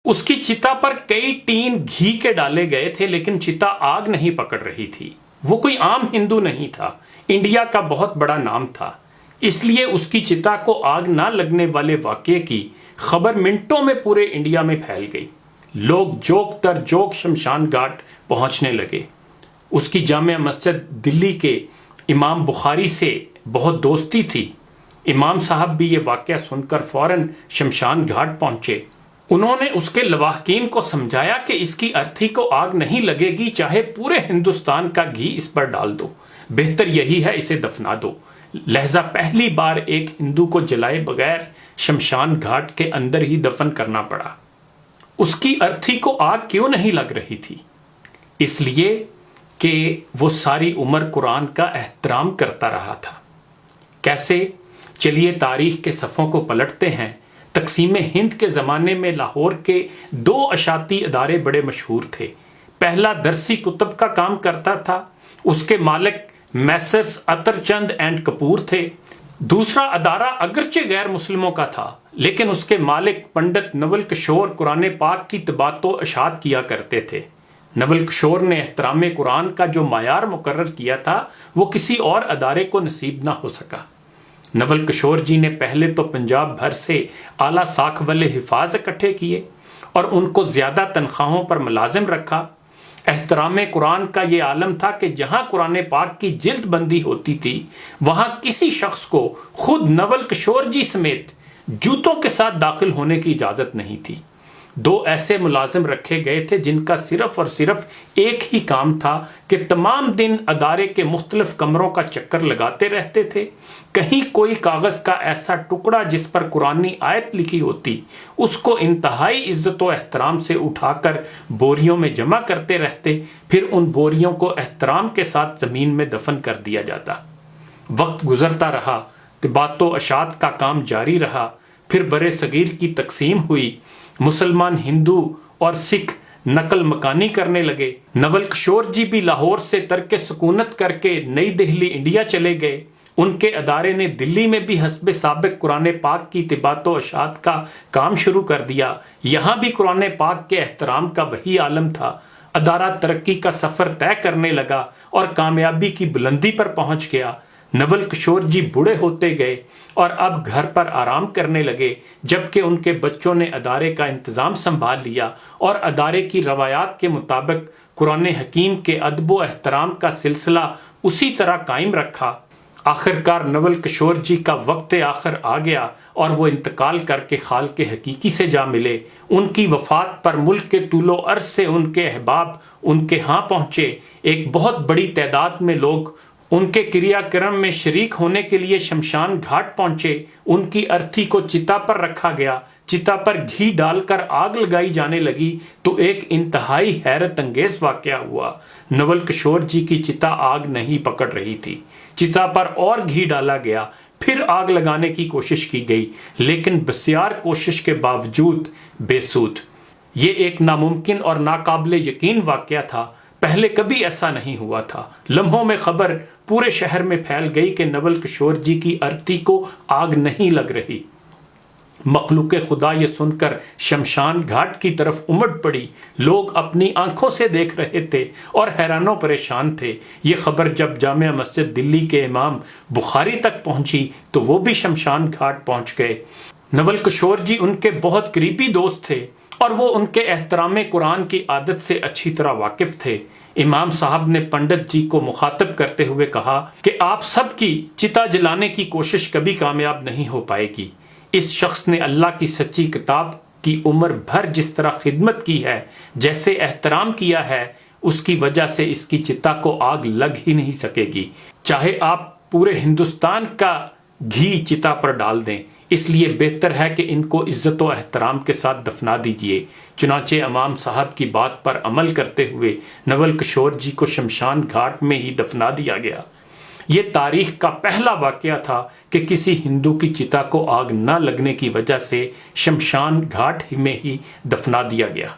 اس کی چتا پر کئی ٹین گھی کے ڈالے گئے تھے لیکن چتا آگ نہیں پکڑ رہی تھی۔ وہ کوئی عام ہندو نہیں تھا، انڈیا کا بہت بڑا نام تھا، اس لیے اس کی چتا کو آگ نہ لگنے والے واقعے کی خبر منٹوں میں پورے انڈیا میں پھیل گئی۔ لوگ جوک در جوک شمشان گھاٹ پہنچنے لگے۔ اس کی جامع مسجد دلی کے امام بخاری سے بہت دوستی تھی۔ امام صاحب بھی یہ واقعہ سن کر فوراً شمشان گھاٹ پہنچے۔ انہوں نے اس کے لواحقین کو سمجھایا کہ اس کی ارتھی کو آگ نہیں لگے گی، چاہے پورے ہندوستان کا گھی اس پر ڈال دو، بہتر یہی ہے اسے دفنا دو۔ لہذا پہلی بار ایک ہندو کو جلائے بغیر شمشان گھاٹ کے اندر ہی دفن کرنا پڑا۔ اس کی ارتھی کو آگ کیوں نہیں لگ رہی تھی؟ اس لیے کہ وہ ساری عمر قرآن کا احترام کرتا رہا تھا۔ کیسے؟ چلیے تاریخ کے صفحوں کو پلٹتے ہیں۔ تقسیم ہند کے زمانے میں لاہور کے 2 اشاعتی ادارے بڑے مشہور تھے۔ پہلا درسی کتب کا کام کرتا تھا، اس کے مالک میسرز عطر چند اینڈ کپور تھے۔ دوسرا ادارہ اگرچہ غیر مسلموں کا تھا لیکن اس کے مالک پنڈت نول کشور قرآن پاک کی طباعت و اشاعت کیا کرتے تھے۔ نول کشور نے احترام قرآن کا جو معیار مقرر کیا تھا وہ کسی اور ادارے کو نصیب نہ ہو سکا۔ نول کشور جی نے پہلے تو پنجاب بھر سے اعلیٰ ساکھ والے حفاظ اکٹھے کیے اور ان کو زیادہ تنخواہوں پر ملازم رکھا۔ احترام قرآن کا یہ عالم تھا کہ جہاں قرآن پاک کی جلد بندی ہوتی تھی وہاں کسی شخص کو خود نول کشور جی سمیت جوتوں کے ساتھ داخل ہونے کی اجازت نہیں تھی۔ 2 ایسے ملازم رکھے گئے تھے جن کا صرف اور صرف ایک ہی کام تھا کہ تمام دن ادارے کے مختلف کمروں کا چکر لگاتے رہتے تھے۔ کہیں کوئی کاغذ کا ایسا ٹکڑا جس پر قرآنی آیت لکھی ہوتی اس کو انتہائی عزت و احترام سے اٹھا کر بوریوں میں جمع کرتے رہتے، پھر ان بوریوں کو احترام کے ساتھ زمین میں دفن کر دیا جاتا۔ وقت گزرتا رہا، طباعت و اشاعت کا کام جاری رہا، پھر برِ صغیر کی تقسیم ہوئی، مسلمان ہندو اور سکھ نقل مکانی کرنے لگے۔ نول کشور جی بھی لاہور سے ترک سکونت کر کے نئی دہلی انڈیا چلے گئے۔ ان کے ادارے نے دلی میں بھی حسب سابق قرآن پاک کی طباعت و اشاعت کا کام شروع کر دیا۔ یہاں بھی قرآن پاک کے احترام کا وہی عالم تھا۔ ادارہ ترقی کا سفر طے کرنے لگا اور کامیابی کی بلندی پر پہنچ گیا۔ نول کشور جی بوڑھے ہوتے گئے اور اب گھر پر آرام کرنے لگے، جبکہ ان کے بچوں نے ادارے کا انتظام سنبھال لیا اور ادارے کی روایات کے مطابق قرآن حکیم کے ادب و احترام کا سلسلہ اسی طرح قائم رکھا۔ آخرکار نول کشور جی کا وقت آخر آ گیا اور وہ انتقال کر کے خالق حقیقی سے جا ملے۔ ان کی وفات پر ملک کے طول و عرض سے ان کے احباب ان کے ہاں پہنچے۔ ایک بہت بڑی تعداد میں لوگ ان کے کریا کرم میں شریک ہونے کے لیے شمشان گھاٹ پہنچے۔ ان کی ارتھی کو چتا پر رکھا گیا، چتا پر گھی ڈال کر آگ لگائی جانے لگی تو ایک انتہائی حیرت انگیز واقعہ ہوا۔ نول کشور جی کی چتا آگ نہیں پکڑ رہی تھی۔ چتا پر اور گھی ڈالا گیا، پھر آگ لگانے کی کوشش کی گئی لیکن بسیار کوشش کے باوجود بے سود۔ یہ ایک ناممکن اور ناقابل یقین واقعہ تھا، پہلے کبھی ایسا نہیں ہوا تھا۔ لمحوں میں خبر پورے شہر میں پھیل گئی کہ نول کشور جی کی ارتھی کو آگ نہیں لگ رہی۔ مخلوق خدا یہ سن کر شمشان گھاٹ کی طرف امڑ پڑی۔ لوگ اپنی آنکھوں سے دیکھ رہے تھے اور حیران و پریشان تھے۔ یہ خبر جب جامع مسجد دلی کے امام بخاری تک پہنچی تو وہ بھی شمشان گھاٹ پہنچ گئے۔ نول کشور جی ان کے بہت قریبی دوست تھے اور وہ ان کے احترام قرآن کی عادت سے اچھی طرح واقف تھے۔ امام صاحب نے پنڈت جی کو مخاطب کرتے ہوئے کہا کہ آپ سب کی چتا جلانے کی کوشش کبھی کامیاب نہیں ہو پائے گی۔ اس شخص نے اللہ کی سچی کتاب کی عمر بھر جس طرح خدمت کی ہے، جیسے احترام کیا ہے، اس کی وجہ سے اس کی چتا کو آگ لگ ہی نہیں سکے گی، چاہے آپ پورے ہندوستان کا گھی چتا پر ڈال دیں۔ اس لیے بہتر ہے کہ ان کو عزت و احترام کے ساتھ دفنا دیجیے۔ چنانچہ امام صاحب کی بات پر عمل کرتے ہوئے نول کشور جی کو شمشان گھاٹ میں ہی دفنا دیا گیا۔ یہ تاریخ کا پہلا واقعہ تھا کہ کسی ہندو کی چتا کو آگ نہ لگنے کی وجہ سے شمشان گھاٹ میں ہی دفنا دیا گیا۔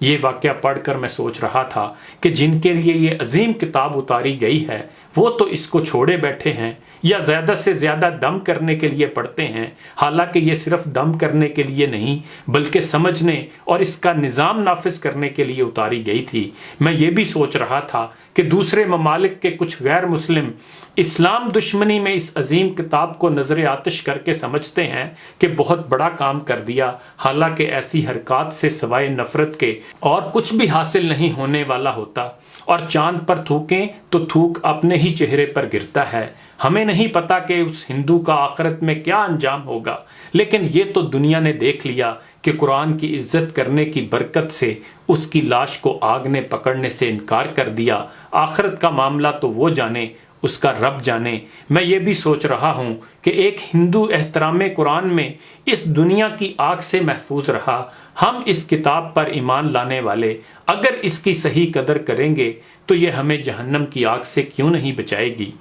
یہ واقعہ پڑھ کر میں سوچ رہا تھا کہ جن کے لیے یہ عظیم کتاب اتاری گئی ہے وہ تو اس کو چھوڑے بیٹھے ہیں، یا زیادہ سے زیادہ دم کرنے کے لیے پڑھتے ہیں، حالانکہ یہ صرف دم کرنے کے لیے نہیں بلکہ سمجھنے اور اس کا نظام نافذ کرنے کے لیے اتاری گئی تھی۔ میں یہ بھی سوچ رہا تھا کہ دوسرے ممالک کے کچھ غیر مسلم اسلام دشمنی میں اس عظیم کتاب کو نظر آتش کر کے سمجھتے ہیں کہ بہت بڑا کام کر دیا، حالانکہ ایسی حرکات سے سوائے نفرت کے اور کچھ بھی حاصل نہیں ہونے والا ہوتا، اور چاند پر تھوکیں تو تھوک اپنے ہی چہرے پر گرتا ہے۔ ہمیں نہیں پتا کہ اس ہندو کا آخرت میں کیا انجام ہوگا، لیکن یہ تو دنیا نے دیکھ لیا کہ قرآن کی عزت کرنے کی برکت سے اس کی لاش کو آگ نے پکڑنے سے انکار کر دیا۔ آخرت کا معاملہ تو وہ جانے، اس کا رب جانے۔ میں یہ بھی سوچ رہا ہوں کہ ایک ہندو احترام قرآن میں اس دنیا کی آگ سے محفوظ رہا۔ ہم اس کتاب پر ایمان لانے والے اگر اس کی صحیح قدر کریں گے تو یہ ہمیں جہنم کی آگ سے کیوں نہیں بچائے گی؟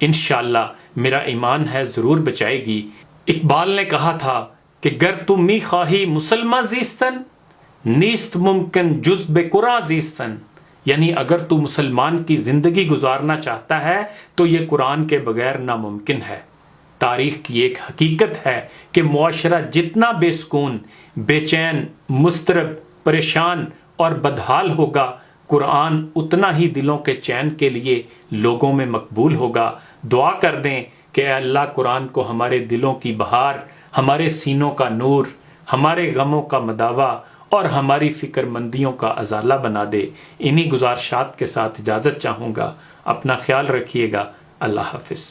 انشاءاللہ میرا ایمان ہے ضرور بچائے گی۔ اقبال نے کہا تھا کہ گر تو می خواہی مسلمہ زیستن، نیست ممکن جز بے قرآن زیستن، یعنی اگر تو مسلمان کی زندگی گزارنا چاہتا ہے تو یہ قرآن کے بغیر ناممکن ہے۔ تاریخ کی ایک حقیقت ہے کہ معاشرہ جتنا بے سکون، بے چین، مضطرب، پریشان اور بدحال ہوگا، قرآن اتنا ہی دلوں کے چین کے لیے لوگوں میں مقبول ہوگا۔ دعا کر دیں کہ اے اللہ قرآن کو ہمارے دلوں کی بہار، ہمارے سینوں کا نور، ہمارے غموں کا مداوا اور ہماری فکر مندیوں کا ازالہ بنا دے۔ انہی گزارشات کے ساتھ اجازت چاہوں گا۔ اپنا خیال رکھیے گا۔ اللہ حافظ۔